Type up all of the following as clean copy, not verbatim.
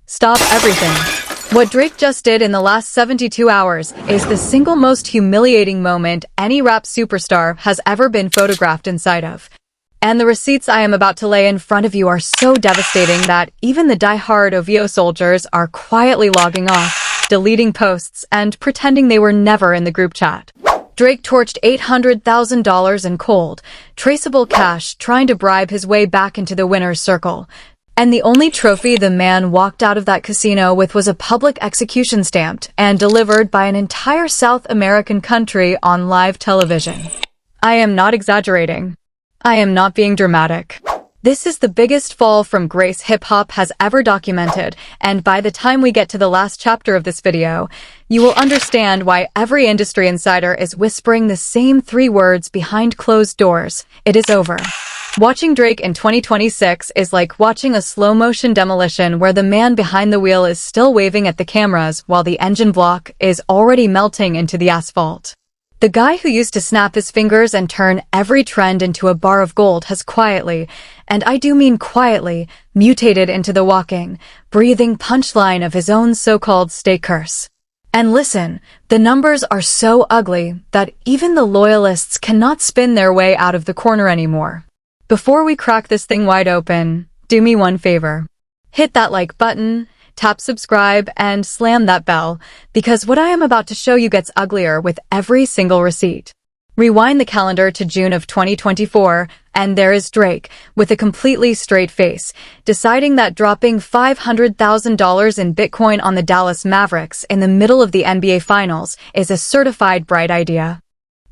Stop everything. What Drake just did in the last 72 hours is the single most humiliating moment any rap superstar has ever been photographed inside of. And the receipts I am about to lay in front of you are so devastating that even the die-hard OVO soldiers are quietly logging off, deleting posts, and pretending they were never in the group chat. Drake torched $800,000 in cold, traceable cash trying to bribe his way back into the winner's circle. And the only trophy the man walked out of that casino with was a public execution stamped and delivered by an entire South American country on live television. I am not exaggerating. I am not being dramatic. This is the biggest fall from grace hip-hop has ever documented, and by the time we get to the last chapter of this video, you will understand why every industry insider is whispering the same three words behind closed doors. It is over. Watching Drake in 2026 is like watching a slow-motion demolition where the man behind the wheel is still waving at the cameras while the engine block is already melting into the asphalt. The guy who used to snap his fingers and turn every trend into a bar of gold has quietly, and I do mean quietly, mutated into the walking, breathing punchline of his own so-called state curse. And listen, the numbers are so ugly that even the loyalists cannot spin their way out of the corner anymore. Before we crack this thing wide open, do me one favor. Hit that like button, tap subscribe, and slam that bell, because what I am about to show you gets uglier with every single receipt. Rewind the calendar to June of 2024, and there is Drake, with a completely straight face, deciding that dropping $500,000 in Bitcoin on the Dallas Mavericks in the middle of the NBA Finals is a certified bright idea.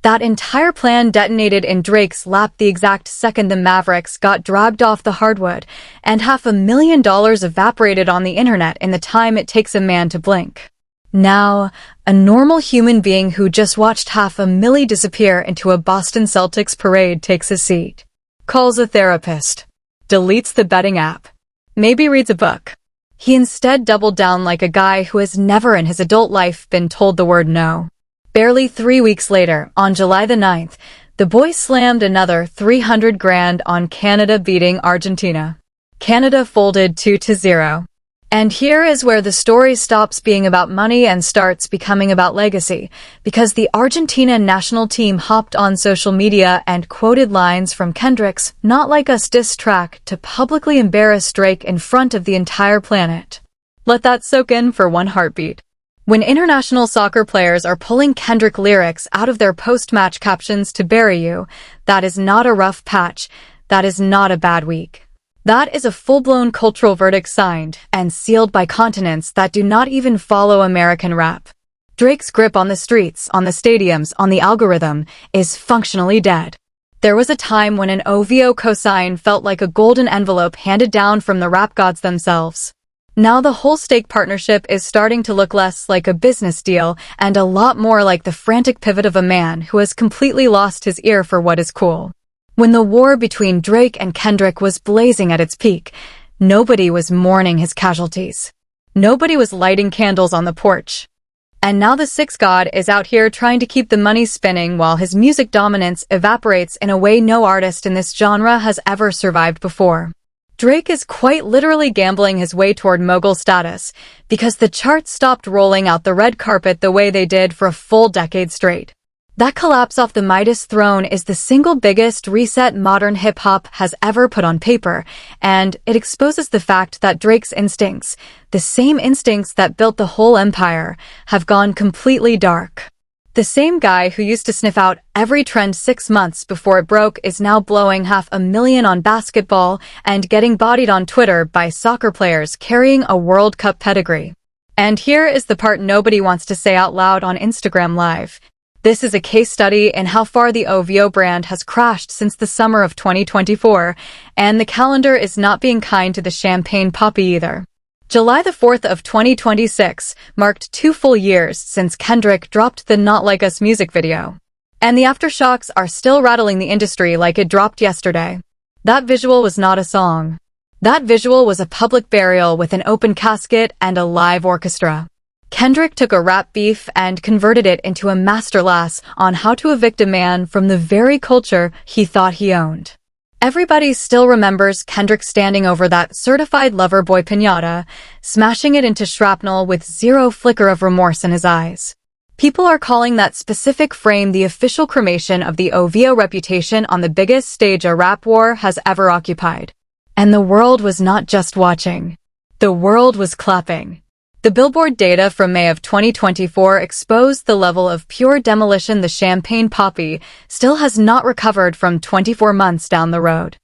That entire plan detonated in Drake's lap the exact second the Mavericks got dragged off the hardwood, and $500,000 evaporated on the internet in the time it takes a man to blink. Now, a normal human being who just watched $500,000 disappear into a Boston Celtics parade takes a seat, calls a therapist, deletes the betting app, maybe reads a book. He instead doubled down like a guy who has never in his adult life been told the word no. Barely 3 weeks later, on July the 9th, the boy slammed another $300,000 on Canada beating Argentina. Canada folded 2-0. And here is where the story stops being about money and starts becoming about legacy, because the Argentina national team hopped on social media and quoted lines from Kendrick's Not Like Us diss track to publicly embarrass Drake in front of the entire planet. Let that soak in for one heartbeat. When international soccer players are pulling Kendrick lyrics out of their post-match captions to bury you, that is not a rough patch, that is not a bad week. That is a full-blown cultural verdict signed and sealed by continents that do not even follow American rap. Drake's grip on the streets, on the stadiums, on the algorithm is functionally dead. There was a time when an OVO cosign felt like a golden envelope handed down from the rap gods themselves. Now the whole stake partnership is starting to look less like a business deal and a lot more like the frantic pivot of a man who has completely lost his ear for what is cool. When the war between Drake and Kendrick was blazing at its peak, nobody was mourning his casualties. Nobody was lighting candles on the porch. And now the Six God is out here trying to keep the money spinning while his music dominance evaporates in a way no artist in this genre has ever survived before. Drake is quite literally gambling his way toward mogul status because the charts stopped rolling out the red carpet the way they did for a full decade straight. That collapse off the Midas throne is the single biggest reset modern hip-hop has ever put on paper, and it exposes the fact that Drake's instincts, the same instincts that built the whole empire, have gone completely dark. The same guy who used to sniff out every trend 6 months before it broke is now blowing $500,000 on basketball and getting bodied on Twitter by soccer players carrying a World Cup pedigree. And here is the part nobody wants to say out loud on Instagram Live. This is a case study in how far the OVO brand has crashed since the summer of 2024, and the calendar is not being kind to the champagne papi either. July the 4th of 2026 marked 2 full years since Kendrick dropped the Not Like Us music video. And the aftershocks are still rattling the industry like it dropped yesterday. That visual was not a song. That visual was a public burial with an open casket and a live orchestra. Kendrick took a rap beef and converted it into a masterclass on how to evict a man from the very culture he thought he owned. Everybody still remembers Kendrick standing over that certified lover boy piñata, smashing it into shrapnel with zero flicker of remorse in his eyes. People are calling that specific frame the official cremation of the OVO reputation on the biggest stage a rap war has ever occupied. And the world was not just watching. The world was clapping. The Billboard data from May of 2024 exposed the level of pure demolition the champagne papi still has not recovered from 24 months down the road.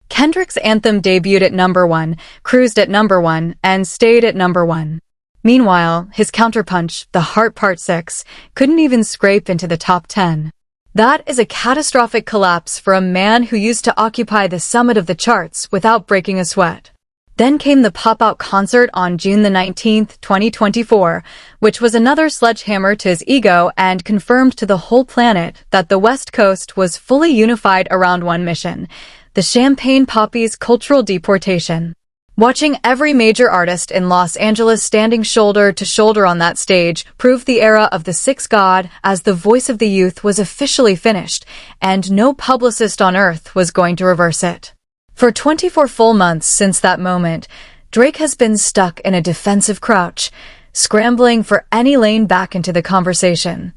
Kendrick's anthem debuted at number 1, cruised at number 1, and stayed at number 1. Meanwhile, his counterpunch, The Heart Part 6, couldn't even scrape into the top 10. That is a catastrophic collapse for a man who used to occupy the summit of the charts without breaking a sweat. Then came the pop-out concert on June the 19th, 2024, which was another sledgehammer to his ego and confirmed to the whole planet that the West Coast was fully unified around one mission, the Champagne Papi's cultural deportation. Watching every major artist in Los Angeles standing shoulder to shoulder on that stage proved the era of the Six God as the voice of the youth was officially finished, and no publicist on earth was going to reverse it. For 24 full months since that moment, Drake has been stuck in a defensive crouch, scrambling for any lane back into the conversation.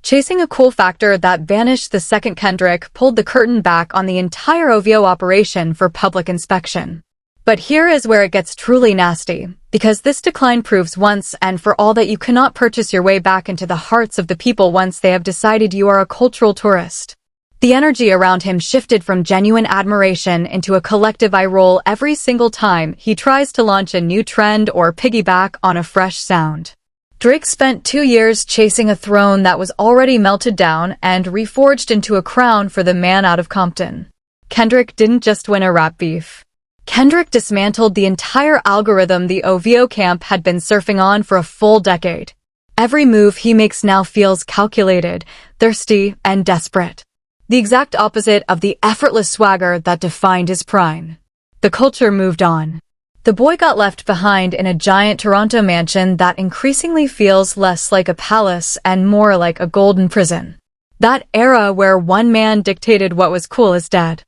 Chasing a cool factor that vanished the second Kendrick pulled the curtain back on the entire OVO operation for public inspection. But here is where it gets truly nasty, because this decline proves once and for all that you cannot purchase your way back into the hearts of the people once they have decided you are a cultural tourist. The energy around him shifted from genuine admiration into a collective eye roll every single time he tries to launch a new trend or piggyback on a fresh sound. Drake spent 2 years chasing a throne that was already melted down and reforged into a crown for the man out of Compton. Kendrick didn't just win a rap beef. Kendrick dismantled the entire algorithm the OVO camp had been surfing on for a full decade. Every move he makes now feels calculated, thirsty, and desperate. The exact opposite of the effortless swagger that defined his prime. The culture moved on. The boy got left behind in a giant Toronto mansion that increasingly feels less like a palace and more like a golden prison. That era where one man dictated what was cool is dead.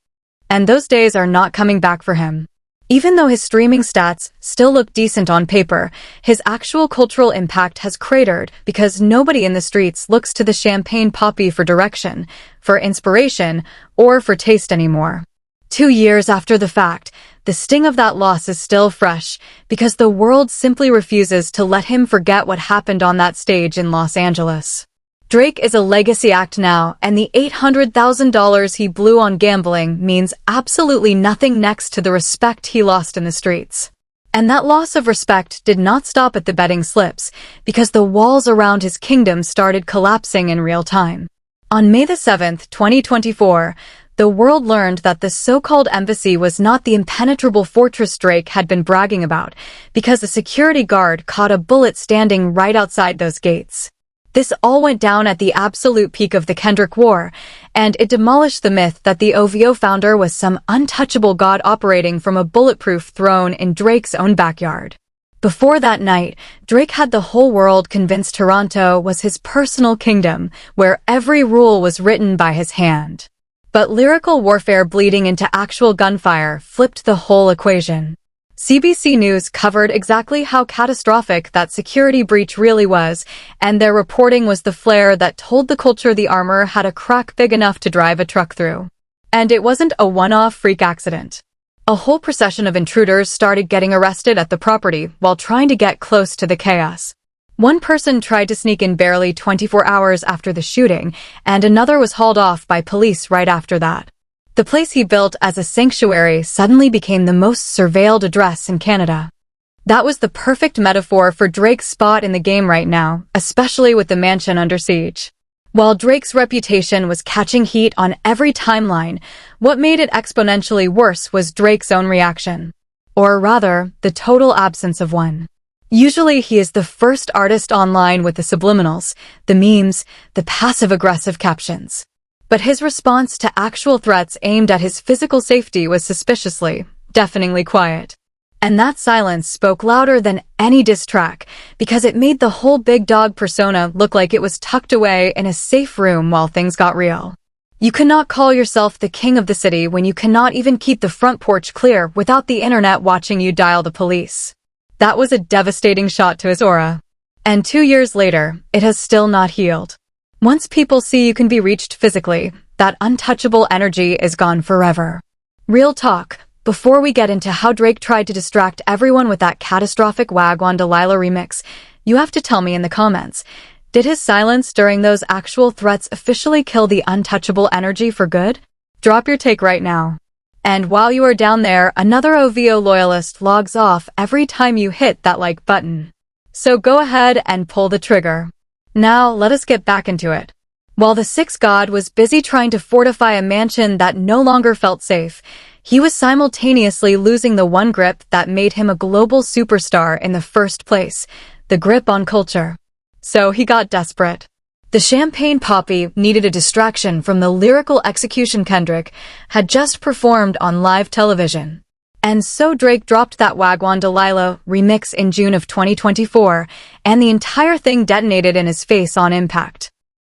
And those days are not coming back for him. Even though his streaming stats still look decent on paper, his actual cultural impact has cratered because nobody in the streets looks to the Champagne Papi for direction, for inspiration, or for taste anymore. 2 years after the fact, the sting of that loss is still fresh because the world simply refuses to let him forget what happened on that stage in Los Angeles. Drake is a legacy act now, and the $800,000 he blew on gambling means absolutely nothing next to the respect he lost in the streets. And that loss of respect did not stop at the betting slips, because the walls around his kingdom started collapsing in real time. On May the 7th, 2024, the world learned that the so-called embassy was not the impenetrable fortress Drake had been bragging about, because a security guard caught a bullet standing right outside those gates. This all went down at the absolute peak of the Kendrick War, and it demolished the myth that the OVO founder was some untouchable god operating from a bulletproof throne in Drake's own backyard. Before that night, Drake had the whole world convinced Toronto was his personal kingdom, where every rule was written by his hand. But lyrical warfare bleeding into actual gunfire flipped the whole equation. CBC News covered exactly how catastrophic that security breach really was, and their reporting was the flare that told the culture the armor had a crack big enough to drive a truck through. And it wasn't a one-off freak accident. A whole procession of intruders started getting arrested at the property while trying to get close to the chaos. One person tried to sneak in barely 24 hours after the shooting, and another was hauled off by police right after that. The place he built as a sanctuary suddenly became the most surveilled address in Canada. That was the perfect metaphor for Drake's spot in the game right now, especially with the mansion under siege. While Drake's reputation was catching heat on every timeline, what made it exponentially worse was Drake's own reaction. Or rather, the total absence of one. Usually he is the first artist online with the subliminals, the memes, the passive-aggressive captions. But his response to actual threats aimed at his physical safety was suspiciously, deafeningly quiet. And that silence spoke louder than any diss track, because it made the whole big dog persona look like it was tucked away in a safe room while things got real. You cannot call yourself the king of the city when you cannot even keep the front porch clear without the internet watching you dial the police. That was a devastating shot to his aura. And 2 years later, it has still not healed. Once people see you can be reached physically, that untouchable energy is gone forever. Real talk, before we get into how Drake tried to distract everyone with that catastrophic Wagwan Delilah remix, you have to tell me in the comments, did his silence during those actual threats officially kill the untouchable energy for good? Drop your take right now. And while you are down there, another OVO loyalist logs off every time you hit that like button. So go ahead and pull the trigger. Now, let us get back into it. While the sixth god was busy trying to fortify a mansion that no longer felt safe, he was simultaneously losing the one grip that made him a global superstar in the first place, the grip on culture. So he got desperate. The champagne papi needed a distraction from the lyrical execution Kendrick had just performed on live television. And so Drake dropped that Wagwan Delilah remix in June of 2024, and the entire thing detonated in his face on impact.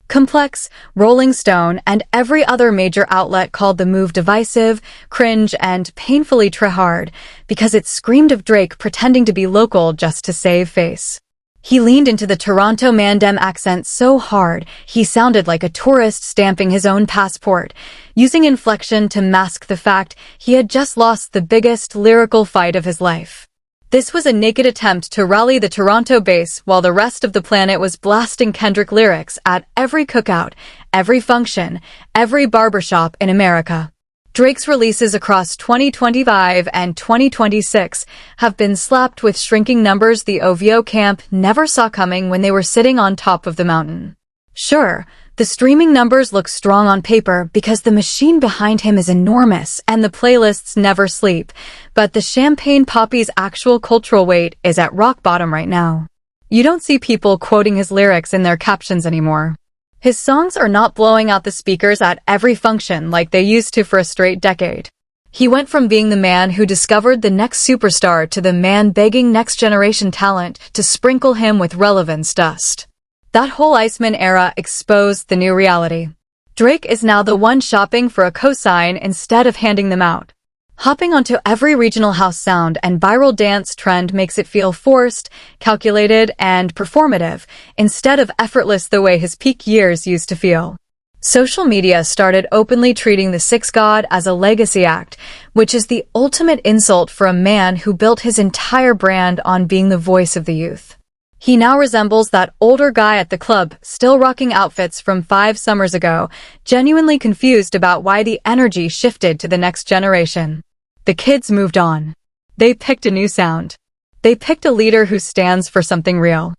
Complex, Rolling Stone, and every other major outlet called the move divisive, cringe, and painfully tryhard because it screamed of Drake pretending to be local just to save face. He leaned into the Toronto Mandem accent so hard, he sounded like a tourist stamping his own passport, using inflection to mask the fact he had just lost the biggest lyrical fight of his life. This was a naked attempt to rally the Toronto base while the rest of the planet was blasting Kendrick lyrics at every cookout, every function, every barbershop in America. Drake's releases across 2025 and 2026 have been slapped with shrinking numbers the OVO camp never saw coming when they were sitting on top of the mountain. Sure, the streaming numbers look strong on paper because the machine behind him is enormous and the playlists never sleep, but the champagne papi's actual cultural weight is at rock bottom right now. You don't see people quoting his lyrics in their captions anymore. His songs are not blowing out the speakers at every function like they used to for a straight decade. He went from being the man who discovered the next superstar to the man begging next-generation talent to sprinkle him with relevance dust. That whole Iceman era exposed the new reality. Drake is now the one shopping for a cosign instead of handing them out. Hopping onto every regional house sound and viral dance trend makes it feel forced, calculated, and performative, instead of effortless the way his peak years used to feel. Social media started openly treating the sixth god as a legacy act, which is the ultimate insult for a man who built his entire brand on being the voice of the youth. He now resembles that older guy at the club, still rocking outfits from 5 summers ago, genuinely confused about why the energy shifted to the next generation. The kids moved on. They picked a new sound. They picked a leader who stands for something real.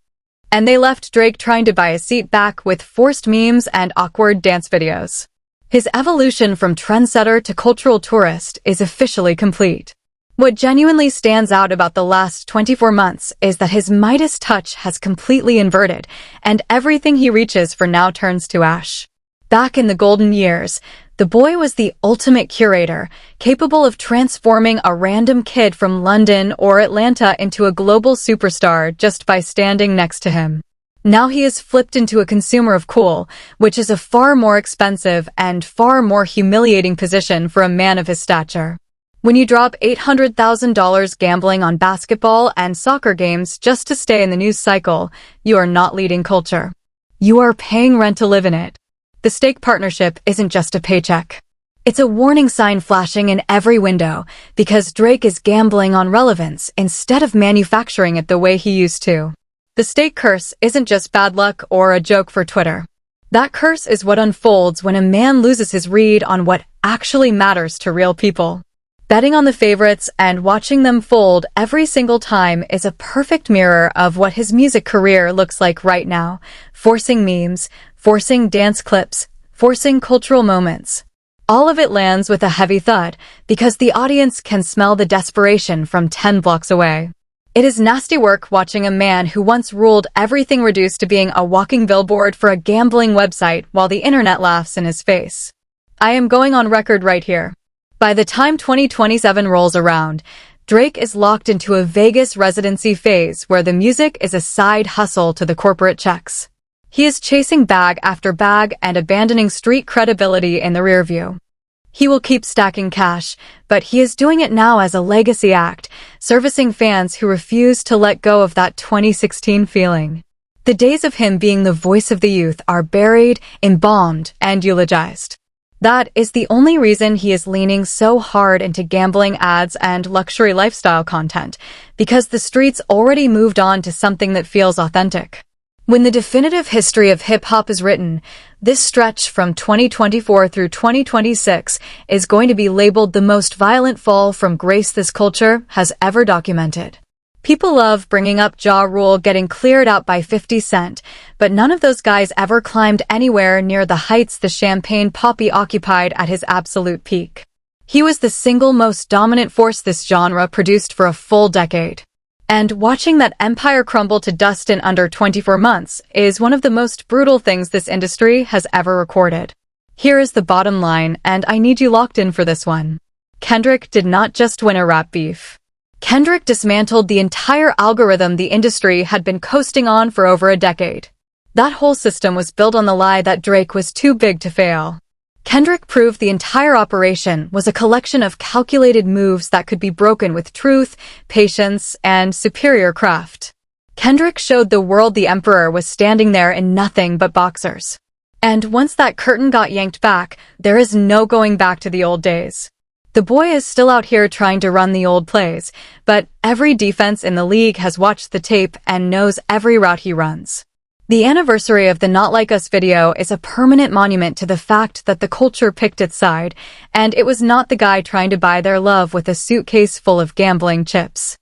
And they left Drake trying to buy a seat back with forced memes and awkward dance videos. His evolution from trendsetter to cultural tourist is officially complete. What genuinely stands out about the last 24 months is that his Midas touch has completely inverted, and everything he reaches for now turns to ash. Back in the golden years, the boy was the ultimate curator, capable of transforming a random kid from London or Atlanta into a global superstar just by standing next to him. Now he is flipped into a consumer of cool, which is a far more expensive and far more humiliating position for a man of his stature. When you drop $800,000 gambling on basketball and soccer games just to stay in the news cycle, you are not leading culture. You are paying rent to live in it. The stake partnership isn't just a paycheck. It's a warning sign flashing in every window because Drake is gambling on relevance instead of manufacturing it the way he used to. The stake curse isn't just bad luck or a joke for Twitter. That curse is what unfolds when a man loses his read on what actually matters to real people. Betting on the favorites and watching them fold every single time is a perfect mirror of what his music career looks like right now, forcing memes, forcing dance clips, forcing cultural moments. All of it lands with a heavy thud because the audience can smell the desperation from 10 blocks away. It is nasty work watching a man who once ruled everything reduced to being a walking billboard for a gambling website while the internet laughs in his face. I am going on record right here. By the time 2027 rolls around, Drake is locked into a Vegas residency phase where the music is a side hustle to the corporate checks. He is chasing bag after bag and abandoning street credibility in the rearview. He will keep stacking cash, but he is doing it now as a legacy act, servicing fans who refuse to let go of that 2016 feeling. The days of him being the voice of the youth are buried, embalmed, and eulogized. That is the only reason he is leaning so hard into gambling ads and luxury lifestyle content, because the streets already moved on to something that feels authentic. When the definitive history of hip-hop is written, this stretch from 2024 through 2026 is going to be labeled the most violent fall from grace this culture has ever documented. People love bringing up Ja Rule getting cleared out by 50 Cent, but none of those guys ever climbed anywhere near the heights the Champagne Papi occupied at his absolute peak. He was the single most dominant force this genre produced for a full decade. And watching that empire crumble to dust in under 24 months is one of the most brutal things this industry has ever recorded. Here is the bottom line, and I need you locked in for this one. Kendrick did not just win a rap beef. Kendrick dismantled the entire algorithm the industry had been coasting on for over a decade. That whole system was built on the lie that Drake was too big to fail. Kendrick proved the entire operation was a collection of calculated moves that could be broken with truth, patience, and superior craft. Kendrick showed the world the emperor was standing there in nothing but boxers. And once that curtain got yanked back, there is no going back to the old days. The boy is still out here trying to run the old plays, but every defense in the league has watched the tape and knows every route he runs. The anniversary of the Not Like Us video is a permanent monument to the fact that the culture picked its side, and it was not the guy trying to buy their love with a suitcase full of gambling chips.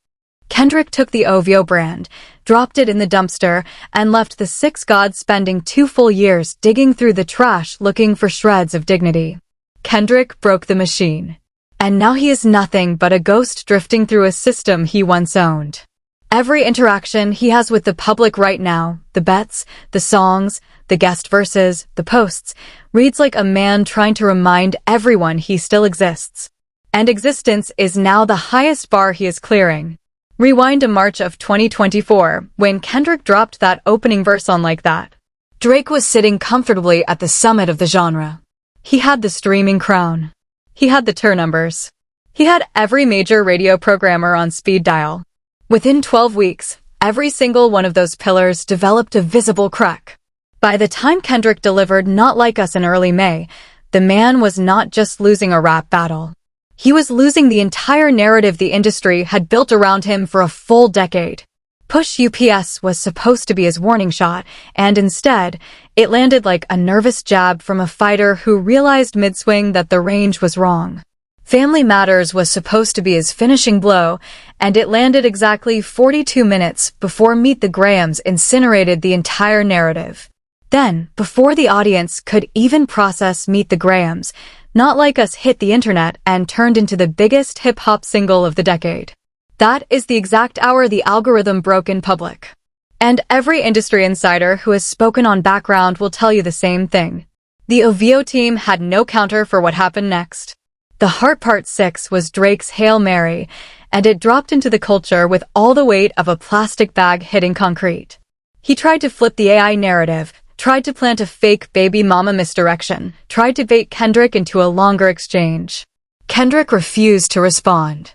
Kendrick took the OVO brand, dropped it in the dumpster, and left the six gods spending 2 full years digging through the trash looking for shreds of dignity. Kendrick broke the machine. And now he is nothing but a ghost drifting through a system he once owned. Every interaction he has with the public right now, the bets, the songs, the guest verses, the posts, reads like a man trying to remind everyone he still exists. And existence is now the highest bar he is clearing. Rewind to March of 2024, when Kendrick dropped that opening verse on Like That. Drake was sitting comfortably at the summit of the genre. He had the streaming crown. He had the tour numbers. He had every major radio programmer on speed dial. Within 12 weeks, every single one of those pillars developed a visible crack. By the time Kendrick delivered Not Like Us in early May, the man was not just losing a rap battle. He was losing the entire narrative the industry had built around him for a full decade. Push UPS was supposed to be his warning shot, and instead, it landed like a nervous jab from a fighter who realized mid-swing that the range was wrong. Family Matters was supposed to be his finishing blow, and it landed exactly 42 minutes before Meet the Grahams incinerated the entire narrative. Then, before the audience could even process Meet the Grahams, Not Like Us hit the internet and turned into the biggest hip-hop single of the decade. That is the exact hour the algorithm broke in public. And every industry insider who has spoken on Background will tell you the same thing. The OVO team had no counter for what happened next. The Heart Part 6 was Drake's Hail Mary, and it dropped into the culture with all the weight of a plastic bag hitting concrete. He tried to flip the AI narrative, tried to plant a fake baby mama misdirection, tried to bait Kendrick into a longer exchange. Kendrick refused to respond.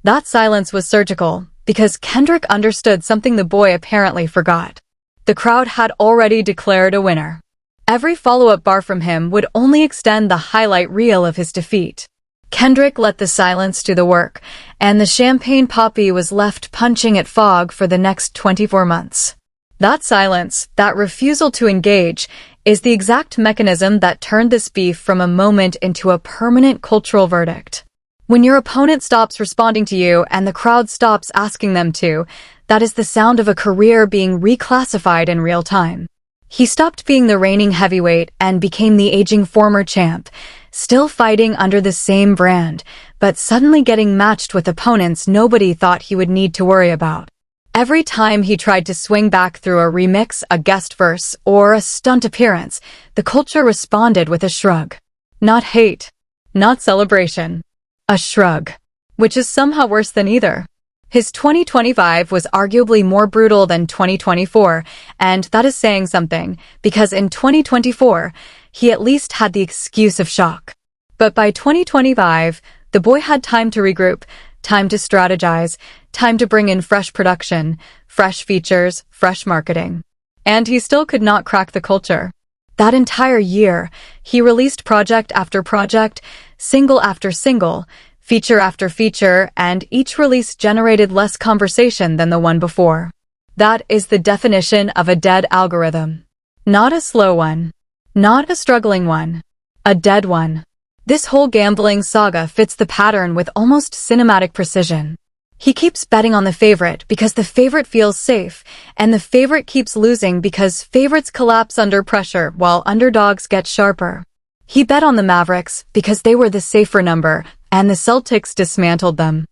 That silence was surgical, because Kendrick understood something the boy apparently forgot. The crowd had already declared a winner. Every follow-up bar from him would only extend the highlight reel of his defeat. Kendrick let the silence do the work, and the Champagne Papi was left punching at fog for the next 24 months. That silence, that refusal to engage, is the exact mechanism that turned this beef from a moment into a permanent cultural verdict. When your opponent stops responding to you and the crowd stops asking them to, that is the sound of a career being reclassified in real time. He stopped being the reigning heavyweight and became the aging former champ, still fighting under the same brand, but suddenly getting matched with opponents nobody thought he would need to worry about. Every time he tried to swing back through a remix, a guest verse, or a stunt appearance, the culture responded with a shrug. Not hate, not celebration. A shrug. Which is somehow worse than either. His 2025 was arguably more brutal than 2024, and that is saying something, because in 2024, he at least had the excuse of shock. But by 2025, the boy had time to regroup, time to strategize, time to bring in fresh production, fresh features, fresh marketing. And he still could not crack the culture. That entire year, he released project after project, single after single, feature after feature, and each release generated less conversation than the one before. That is the definition of a dead algorithm. Not a slow one. Not a struggling one. A dead one. This whole gambling saga fits the pattern with almost cinematic precision. He keeps betting on the favorite because the favorite feels safe, and the favorite keeps losing because favorites collapse under pressure while underdogs get sharper. He bet on the Mavericks because they were the safer number, and the Celtics dismantled them.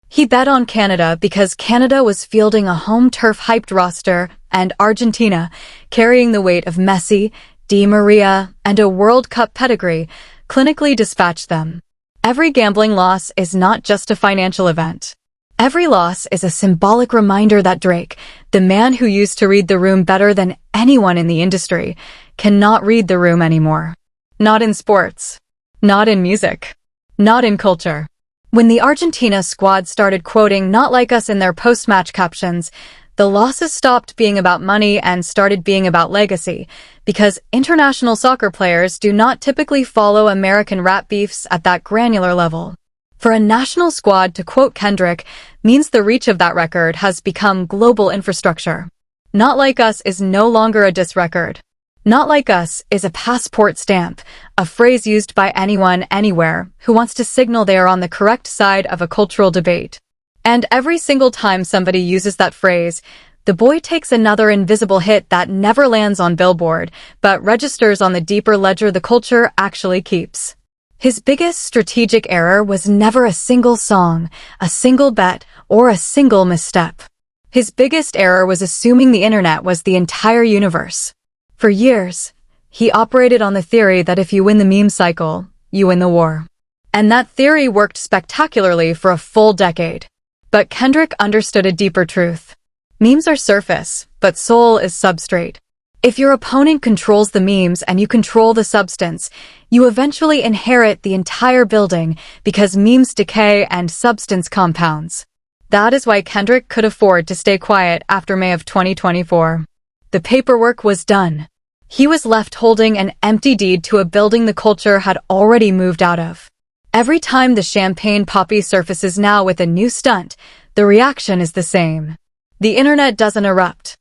He bet on Canada because Canada was fielding a home turf-hyped roster, and Argentina, carrying the weight of Messi, Di Maria, and a World Cup pedigree, clinically dispatched them. Every gambling loss is not just a financial event. Every loss is a symbolic reminder that Drake, the man who used to read the room better than anyone in the industry, cannot read the room anymore. Not in sports. Not in music. Not in culture. When the Argentina squad started quoting "not like us" in their post-match captions, the losses stopped being about money and started being about legacy, because international soccer players do not typically follow American rap beefs at that granular level. For a national squad to quote Kendrick means the reach of that record has become global infrastructure. Not like us is no longer a diss record. Not like us is a passport stamp, a phrase used by anyone, anywhere, who wants to signal they are on the correct side of a cultural debate. And every single time somebody uses that phrase, the boy takes another invisible hit that never lands on Billboard, but registers on the deeper ledger the culture actually keeps. His biggest strategic error was never a single song, a single bet, or a single misstep. His biggest error was assuming the internet was the entire universe. For years, he operated on the theory that if you win the meme cycle, you win the war. And that theory worked spectacularly for a full decade. But Kendrick understood a deeper truth. Memes are surface, but soul is substrate. If your opponent controls the memes and you control the substance, you eventually inherit the entire building because memes decay and substance compounds. That is why Kendrick could afford to stay quiet after May of 2024. The paperwork was done. He was left holding an empty deed to a building the culture had already moved out of. Every time the champagne papi surfaces now with a new stunt, the reaction is the same. The internet doesn't erupt.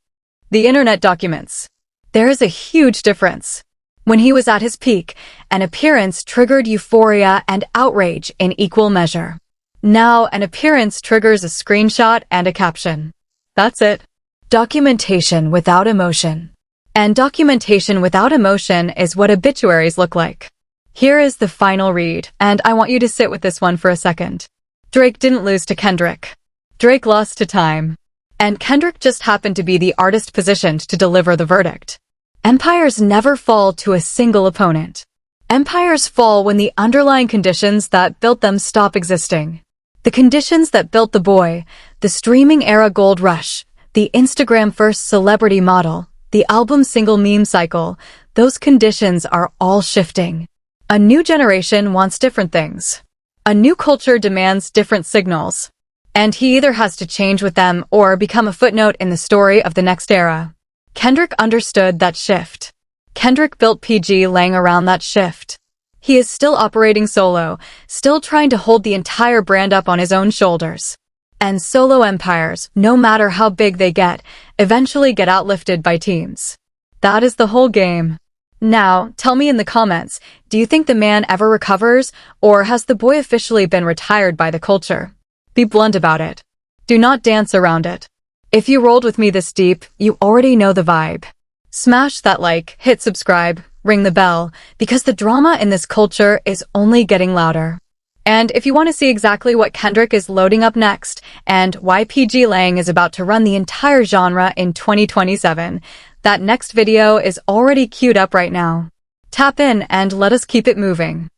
The internet documents. There is a huge difference. When he was at his peak, an appearance triggered euphoria and outrage in equal measure. Now, an appearance triggers a screenshot and a caption. That's it. Documentation without emotion. And documentation without emotion is what obituaries look like. Here is the final read, and I want you to sit with this one for a second. Drake didn't lose to Kendrick. Drake lost to time. And Kendrick just happened to be the artist positioned to deliver the verdict. Empires never fall to a single opponent. Empires fall when the underlying conditions that built them stop existing. The conditions that built the boy, the streaming era gold rush, the Instagram-first celebrity model, the album single meme cycle, those conditions are all shifting. A new generation wants different things. A new culture demands different signals. And he either has to change with them or become a footnote in the story of the next era. Kendrick understood that shift. Kendrick built PG laying around that shift. He is still operating solo, still trying to hold the entire brand up on his own shoulders. And solo empires, no matter how big they get, eventually get outlifted by teams. That is the whole game. Now, tell me in the comments, do you think the man ever recovers, or has the boy officially been retired by the culture? Be blunt about it. Do not dance around it. If you rolled with me this deep, you already know the vibe. Smash that like, hit subscribe, ring the bell, because the drama in this culture is only getting louder. And if you want to see exactly what Kendrick is loading up next, and why PG Lang is about to run the entire genre in 2027, that next video is already queued up right now. Tap in and let us keep it moving.